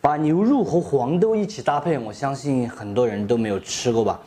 把牛肉和黄豆一起搭配，我相信很多人都没有吃过吧。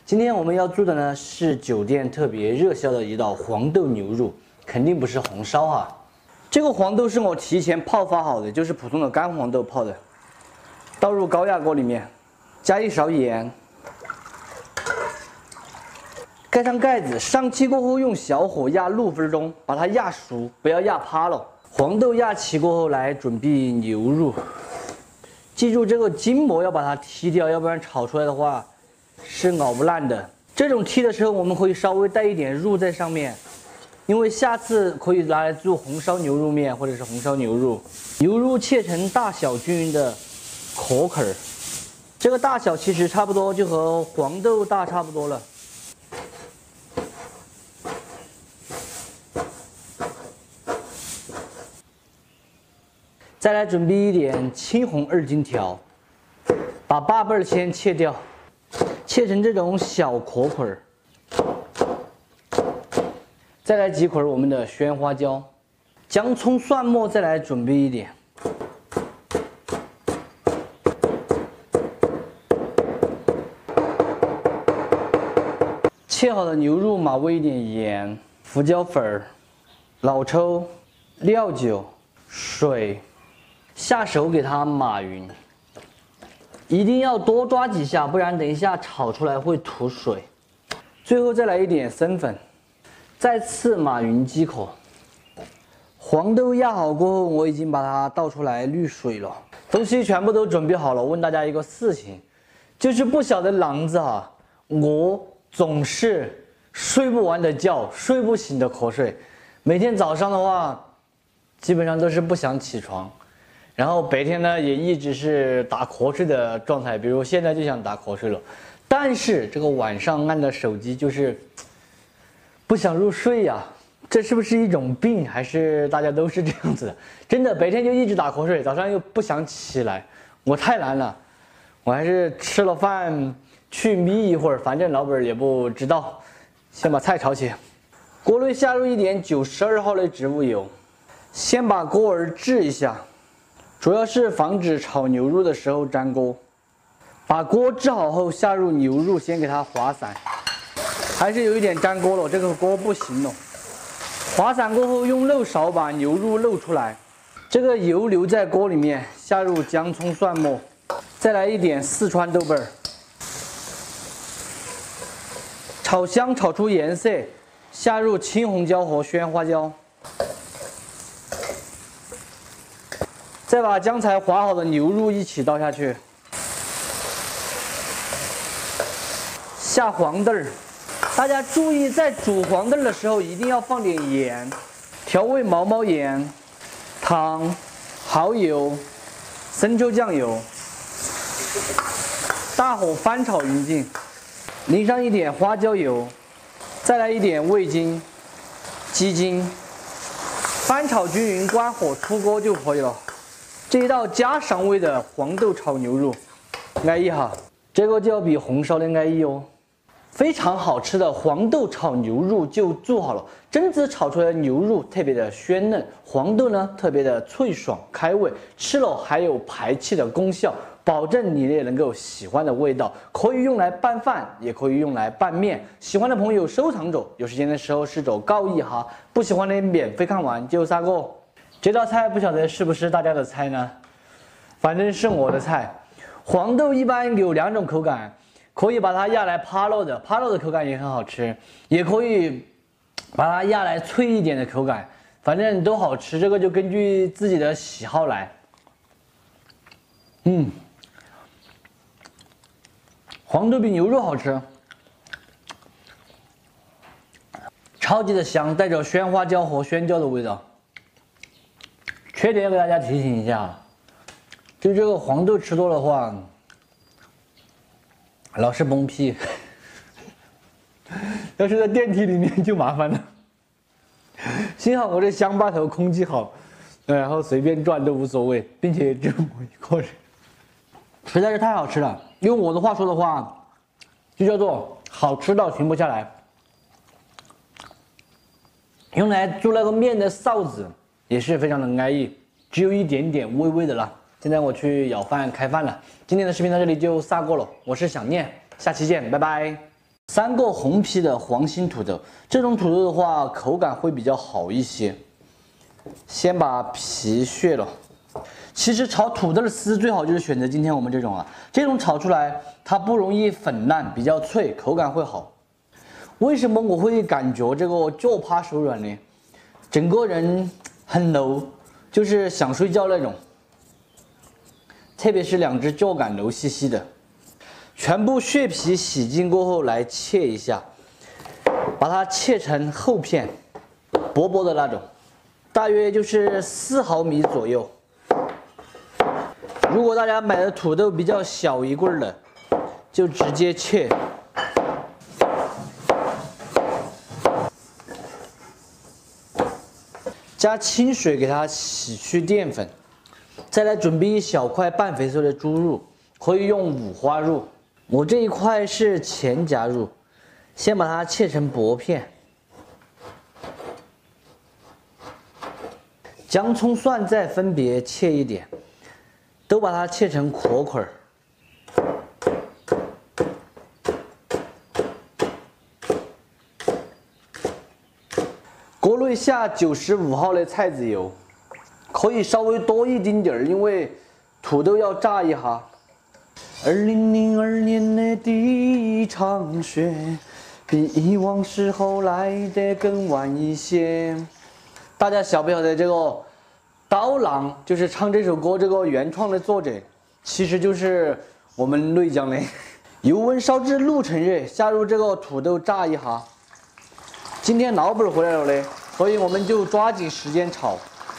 今天我们要做的呢是酒店特别热销的一道黄豆牛肉，肯定不是红烧哈。这个黄豆是我提前泡发好的，就是普通的干黄豆泡的。倒入高压锅里面，加一勺盐，盖上盖子，上气过后用小火压6分钟，把它压熟，不要压趴了。黄豆压齐过后，来准备牛肉。记住这个筋膜要把它剔掉，要不然炒出来的话是咬不烂的。这种剔的时候，我们可以稍微带一点肉在上面，因为下次可以拿来做红烧牛肉面或者是红烧牛肉。牛肉切成大小均匀的壳儿，这个大小其实差不多，就和黄豆大差不多了。再来准备一点青红2荆条，把8瓣先切掉，切成这种小壳儿。再来几捆我们的鲜花椒，姜葱蒜末再来准备一点。切好的牛肉码煨一点盐、胡椒粉、老抽、料酒、水。下手给它码匀，一定要多抓几下，不然等一下炒出来会吐水。最后再来一点生粉，再次码匀即可。黄豆压好过后，我已经把它倒出来滤水了，东西全部都准备好了。问大家一个事情，就是不晓得狼子哈，我总是睡不完的觉，睡不醒的瞌睡，每天早上的话，基本上都是不想起床。然后白天呢也一直是打瞌睡的状态，比如现在就想打瞌睡了，但是这个晚上按的手机就是不想入睡呀，这是不是一种病，还是大家都是这样子的？真的白天就一直打瞌睡，早上又不想起来，我太难了，我还是吃了饭去眯一会儿，反正老板也不知道，先把菜炒起。锅内下入一点92号的植物油，先把锅儿治一下。主要是防止炒牛肉的时候粘锅。把锅治好后，下入牛肉，先给它滑散，还是有一点粘锅了，这个锅不行了。滑散过后，用漏勺把牛肉漏出来，这个油留在锅里面，下入姜葱蒜末，再来一点四川豆瓣儿，炒香炒出颜色，下入青红椒和鲜花椒。再把刚才滑好的牛肉一起倒下去，下黄豆儿。大家注意，在煮黄豆的时候一定要放点盐，调味毛毛盐、糖、蚝油、生抽酱油，大火翻炒匀净，淋上一点花椒油，再来一点味精、鸡精，翻炒均匀，关火出锅就可以了。这一道家常味的黄豆炒牛肉，安逸哈，这个就要比红烧的安逸哦。非常好吃的黄豆炒牛肉就做好了，榛子炒出来的牛肉特别的鲜嫩，黄豆呢特别的脆爽开胃，吃了还有排气的功效，保证你也能够喜欢的味道。可以用来拌饭，也可以用来拌面。喜欢的朋友收藏着，有时间的时候试着告一哈。不喜欢的免费看完就3个。这道菜不晓得是不是大家的菜呢？反正是我的菜。黄豆一般有2种口感，可以把它压来趴肉的，趴肉的口感也很好吃，也可以把它压来脆一点的口感，反正都好吃。这个就根据自己的喜好来。黄豆比牛肉好吃，超级的香，带着鲜花椒和鲜椒的味道。缺点要给大家提醒一下，就这个黄豆吃多的话，老是崩屁，要是在电梯里面就麻烦了。幸好我这乡坝头空气好，然后随便转都无所谓，并且只有我一个人，实在是太好吃了。用我的话说的话，就叫做好吃到停不下来。用来做那个面的臊子也是非常的安逸，只有一点点微微的辣。现在我去舀饭开饭了。今天的视频到这里就撒过了，我是想念，下期见，拜拜。3个红皮的黄心土豆，这种土豆的话口感会比较好一些。先把皮削了。其实炒土豆丝最好就是选择今天我们这种啊，这种炒出来它不容易粉烂，比较脆，口感会好。为什么我会感觉这个脚趴手软呢？整个人很 low， 就是想睡觉那种。特别是2只脚感 low 兮兮的。全部削皮洗净过后来切一下，把它切成厚片，薄薄的那种，大约就是4毫米左右。如果大家买的土豆比较小一棍的，就直接切。加清水给它洗去淀粉，再来准备1小块半肥瘦的猪肉，可以用五花肉。我这一块是前夹肉，先把它切成薄片。姜、葱、蒜再分别切一点，都把它切成壳块。锅内下95号的菜籽油，可以稍微多一丁点儿，因为土豆要炸一下。2002年的第一场雪，比以往时候来得更晚一些。大家晓不晓得这个刀郎就是唱这首歌这个原创的作者，其实就是我们内江的。油温烧至6成热，下入这个土豆炸一下。今天老板回来了嘞，所以我们就抓紧时间炒。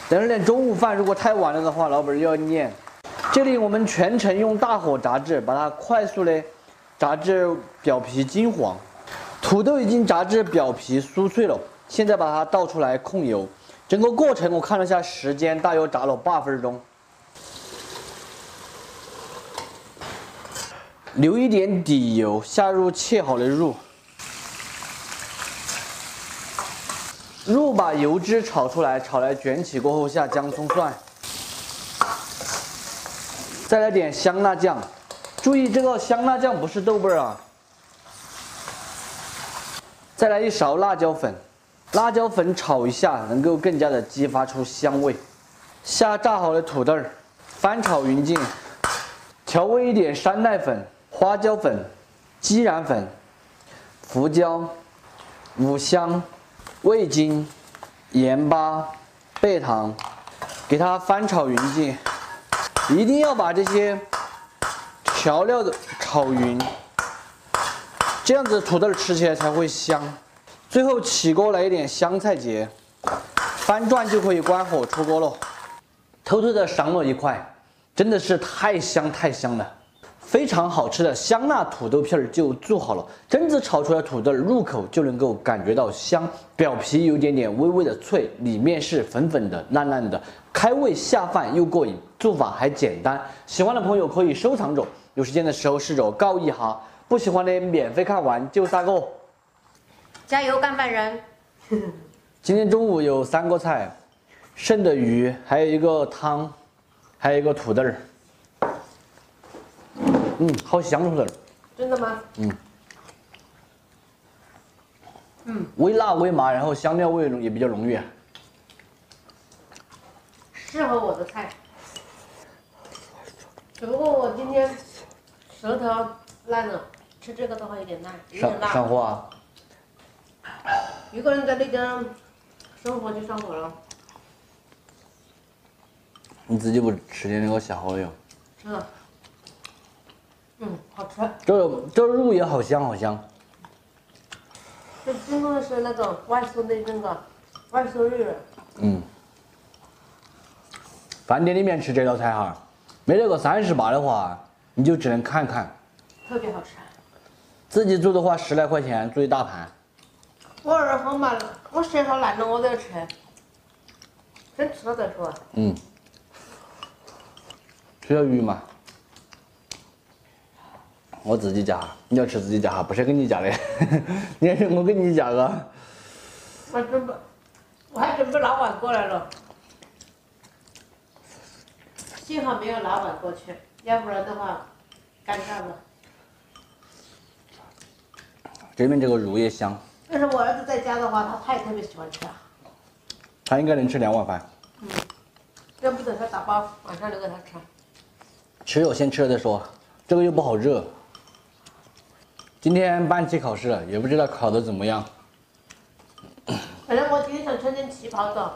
等会儿中午饭如果太晚了的话，老板又要念。这里我们全程用大火炸制，把它快速的炸至表皮金黄。土豆已经炸至表皮酥脆了，现在把它倒出来控油。整个过程我看了下时间，大约炸了8分钟。留一点底油，下入切好的肉。肉把油脂炒出来，炒来卷起过后下姜、葱、蒜。再来点香辣酱，注意这个香辣酱不是豆瓣啊。再来1勺辣椒粉，辣椒粉炒一下，能够更加的激发出香味。下炸好的土豆，翻炒匀净，调味一点山奈粉、花椒粉、孜然粉、胡椒、五香、味精、盐巴、贝糖，给它翻炒匀净。一定要把这些调料的炒匀，这样子土豆吃起来才会香。最后起锅来一点香菜节，翻转就可以关火出锅了。偷偷的赏了一块，真的是太香太香了，非常好吃的香辣土豆片就做好了。真子炒出来土豆入口就能够感觉到香，表皮有点微微的脆，里面是粉粉的烂烂的，开胃下饭又过瘾。做法还简单，喜欢的朋友可以收藏着，有时间的时候试着搞一下。不喜欢的免费看完就3个。加油，干饭人！今天中午有3个菜，剩的鱼，还有一个汤，还有一个土豆。好香土豆。真的吗？微辣微麻，然后香料味也比较浓郁。适合我的菜。只不过我今天舌头烂了，吃这个的话有点辣，有点辣。上火啊！一个人在那边生活就上火了。你自己不吃点那个下火油？吃了。好吃。这肉也好香好香。这经过的是那种外酥的那个外酥肉。饭店里面吃这道菜哈，没那个38的话，你就只能看看。特别好吃。自己做的话10来块钱做一大盘。我儿好嘛，我舌头烂了我都要吃，先吃了再说。吃条鱼嘛。我自己夹，你要吃自己夹哈，不是给你夹的。你还是我给你夹个。我还准备拿碗过来了。幸好没有老板过去，要不然的话，尴尬了。这边这个乳液香，要是我儿子在家的话，他也特别喜欢吃啊。他应该能吃2碗饭。要不等他打包，晚上留给他吃。吃有先吃了再说，这个又不好热。今天班级考试了，也不知道考得怎么样。反正我今天想穿件旗袍的，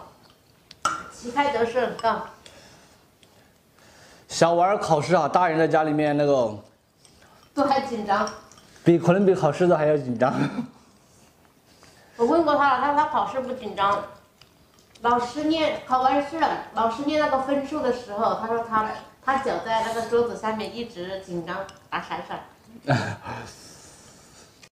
旗开得胜，杠。小娃儿考试啊，大人在家里面那个都还紧张。可能比考试的还要紧张。我问过他了，他说他考试不紧张。老师考完试了，老师念那个分数的时候，他说他脚在那个桌子下面一直紧张打闪闪。